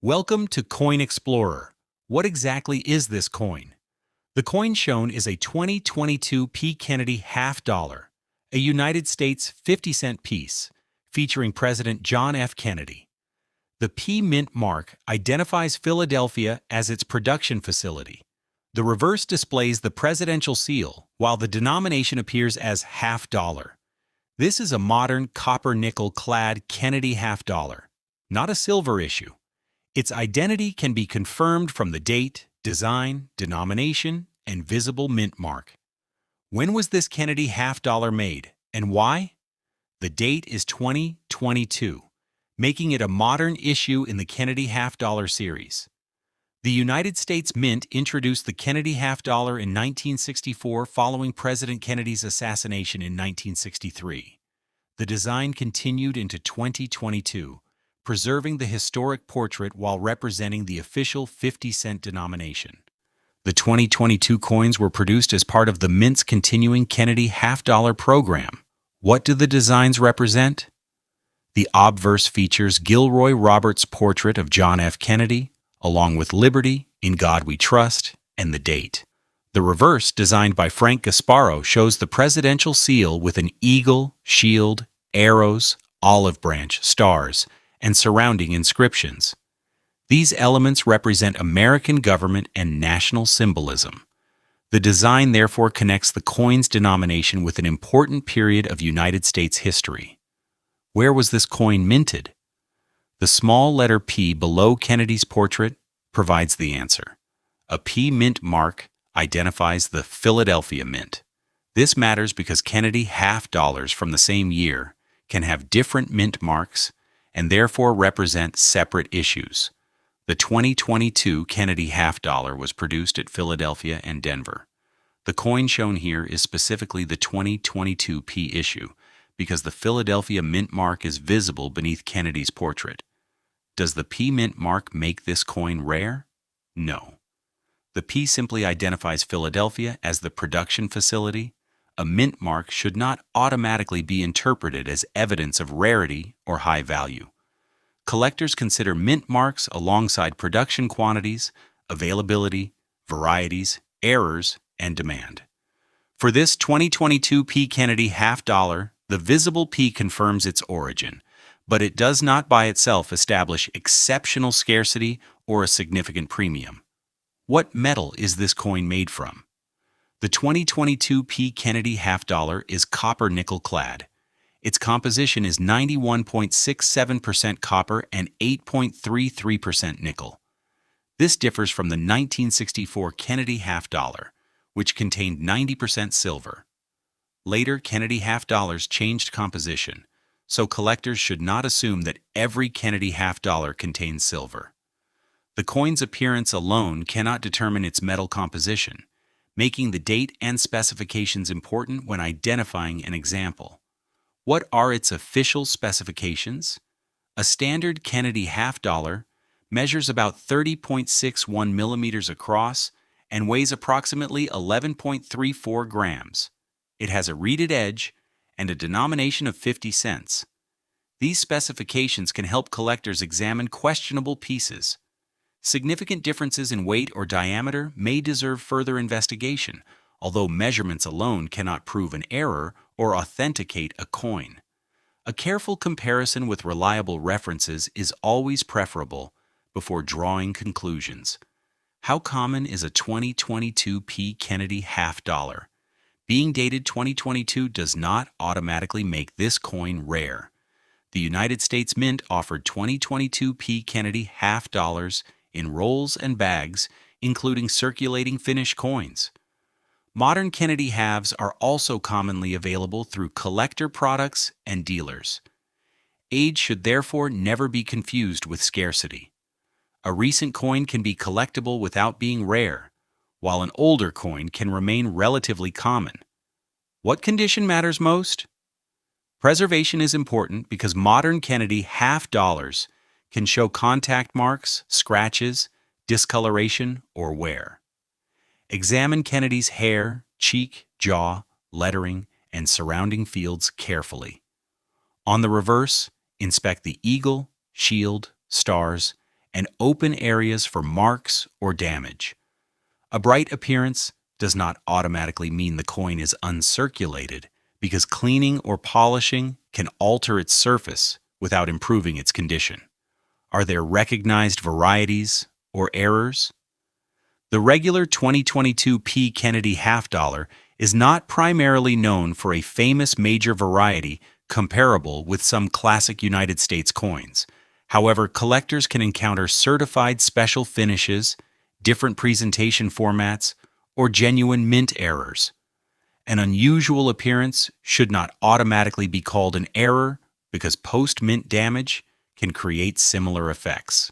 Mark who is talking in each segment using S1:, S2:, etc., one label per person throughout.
S1: Welcome to Coin Explorer. What exactly is this coin? The coin shown is a 2022 P. Kennedy half dollar, a United States 50-cent piece, featuring President John F. Kennedy. The P mint mark identifies Philadelphia as its production facility. The reverse displays the presidential seal, while the denomination appears as half dollar. This is a modern copper-nickel clad Kennedy half dollar, not a silver issue. Its identity can be confirmed from the date, design, denomination, and visible mint mark. When was this Kennedy half dollar made, and why? The date is 2022, making it a modern issue in the Kennedy half dollar series. The United States Mint introduced the Kennedy half dollar in 1964 following President Kennedy's assassination in 1963. The design continued into 2022, preserving the historic portrait while representing the official 50-cent denomination. The 2022 coins were produced as part of the Mint's continuing Kennedy half-dollar program. What do the designs represent? The obverse features Gilroy Roberts' portrait of John F. Kennedy, along with Liberty, In God We Trust, and the date. The reverse, designed by Frank Gasparo, shows the presidential seal with an eagle, shield, arrows, olive branch, stars, and surrounding inscriptions. These elements represent American government and national symbolism. The design therefore connects the coin's denomination with an important period of United States history. Where was this coin minted? The small letter P below Kennedy's portrait provides the answer. A P mint mark identifies the Philadelphia Mint. This matters because Kennedy half dollars from the same year can have different mint marks and therefore represent separate issues. The 2022 Kennedy half dollar was produced at Philadelphia and Denver. The coin shown here is specifically the 2022 P issue because the Philadelphia mint mark is visible beneath Kennedy's portrait. Does the P mint mark make this coin rare? No. The P simply identifies Philadelphia as the production facility. A mint mark should not automatically be interpreted as evidence of rarity or high value. Collectors consider mint marks alongside production quantities, availability, varieties, errors, and demand. For this 2022 P. Kennedy half dollar, the visible P confirms its origin, but it does not by itself establish exceptional scarcity or a significant premium. What metal is this coin made from? The 2022 P. Kennedy half dollar is copper-nickel clad. Its composition is 91.67% copper and 8.33% nickel. This differs from the 1964 Kennedy half dollar, which contained 90% silver. Later Kennedy half dollars changed composition, so collectors should not assume that every Kennedy half dollar contains silver. The coin's appearance alone cannot determine its metal composition, making the date and specifications important when identifying an example. What are its official specifications? A standard Kennedy half dollar measures about 30.61 millimeters across and weighs approximately 11.34 grams. It has a reeded edge and a denomination of 50 cents. These specifications can help collectors examine questionable pieces. Significant differences in weight or diameter may deserve further investigation, although measurements alone cannot prove an error or authenticate a coin. A careful comparison with reliable references is always preferable before drawing conclusions. How common is a 2022 P. Kennedy half dollar? Being dated 2022 does not automatically make this coin rare. The United States Mint offered 2022 P. Kennedy half dollars in rolls and bags, including circulating finished coins. Modern Kennedy halves are also commonly available through collector products and dealers. Age should therefore never be confused with scarcity. A recent coin can be collectible without being rare, while an older coin can remain relatively common. What condition matters most? Preservation is important because modern Kennedy half dollars can show contact marks, scratches, discoloration, or wear. Examine Kennedy's hair, cheek, jaw, lettering, and surrounding fields carefully. On the reverse, inspect the eagle, shield, stars, and open areas for marks or damage. A bright appearance does not automatically mean the coin is uncirculated, because cleaning or polishing can alter its surface without improving its condition. Are there recognized varieties or errors? The regular 2022 P. Kennedy half dollar is not primarily known for a famous major variety comparable with some classic United States coins. However, collectors can encounter certified special finishes, different presentation formats, or genuine mint errors. An unusual appearance should not automatically be called an error because post-mint damage can create similar effects.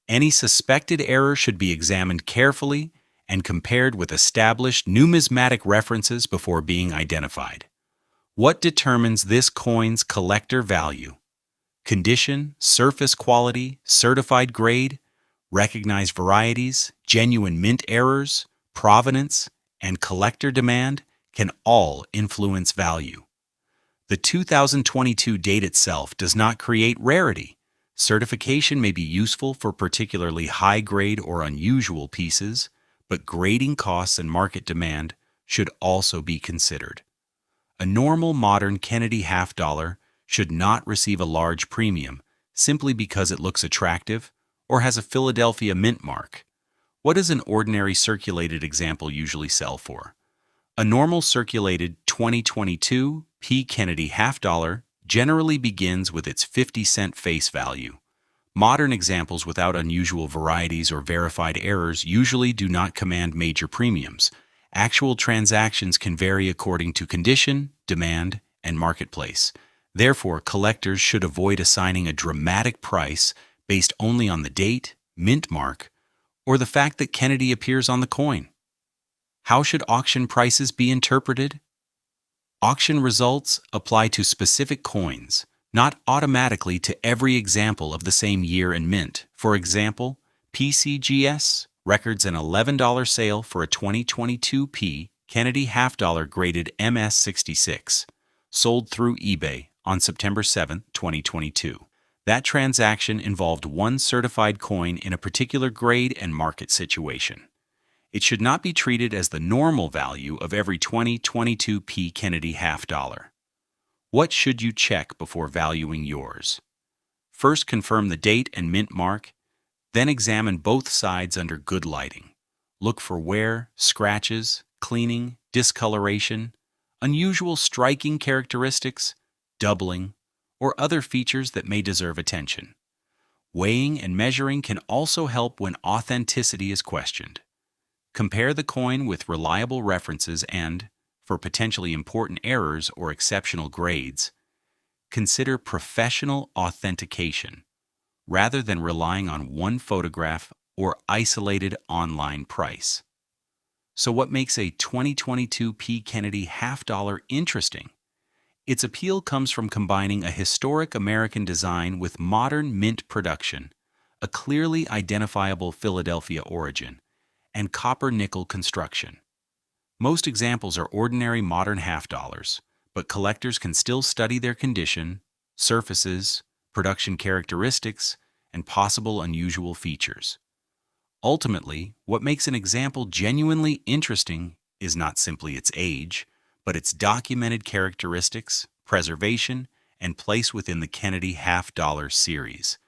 S1: Any suspected error should be examined carefully and compared with established numismatic references before being identified. What determines this coin's collector value? Condition, surface quality, certified grade, recognized varieties, genuine mint errors, provenance, and collector demand can all influence value. The 2022 date itself does not create rarity. Certification may be useful for particularly high-grade or unusual pieces, but grading costs and market demand should also be considered. A normal modern Kennedy half dollar should not receive a large premium simply because it looks attractive or has a Philadelphia mint mark. What does an ordinary circulated example usually sell for? A normal circulated 2022 P. Kennedy half dollar generally begins with its 50-cent face value. Modern examples without unusual varieties or verified errors usually do not command major premiums. Actual transactions can vary according to condition, demand, and marketplace. Therefore, collectors should avoid assigning a dramatic price based only on the date, mint mark, or the fact that Kennedy appears on the coin. How should auction prices be interpreted? Auction results apply to specific coins, not automatically to every example of the same year and mint. For example, PCGS records an $11 sale for a 2022 P. Kennedy half dollar graded MS66, sold through eBay on September 7, 2022. That transaction involved one certified coin in a particular grade and market situation. It should not be treated as the normal value of every 2022 P. Kennedy half dollar. What should you check before valuing yours? First, confirm the date and mint mark, then examine both sides under good lighting. Look for wear, scratches, cleaning, discoloration, unusual striking characteristics, doubling, or other features that may deserve attention. Weighing and measuring can also help when authenticity is questioned. Compare the coin with reliable references and, for potentially important errors or exceptional grades, consider professional authentication rather than relying on one photograph or isolated online price. So what makes a 2022 P. Kennedy half dollar interesting? Its appeal comes from combining a historic American design with modern mint production, a clearly identifiable Philadelphia origin, and copper-nickel construction. Most examples are ordinary modern half dollars, but collectors can still study their condition, surfaces, production characteristics, and possible unusual features. Ultimately, what makes an example genuinely interesting is not simply its age, but its documented characteristics, preservation, and place within the Kennedy half dollar series.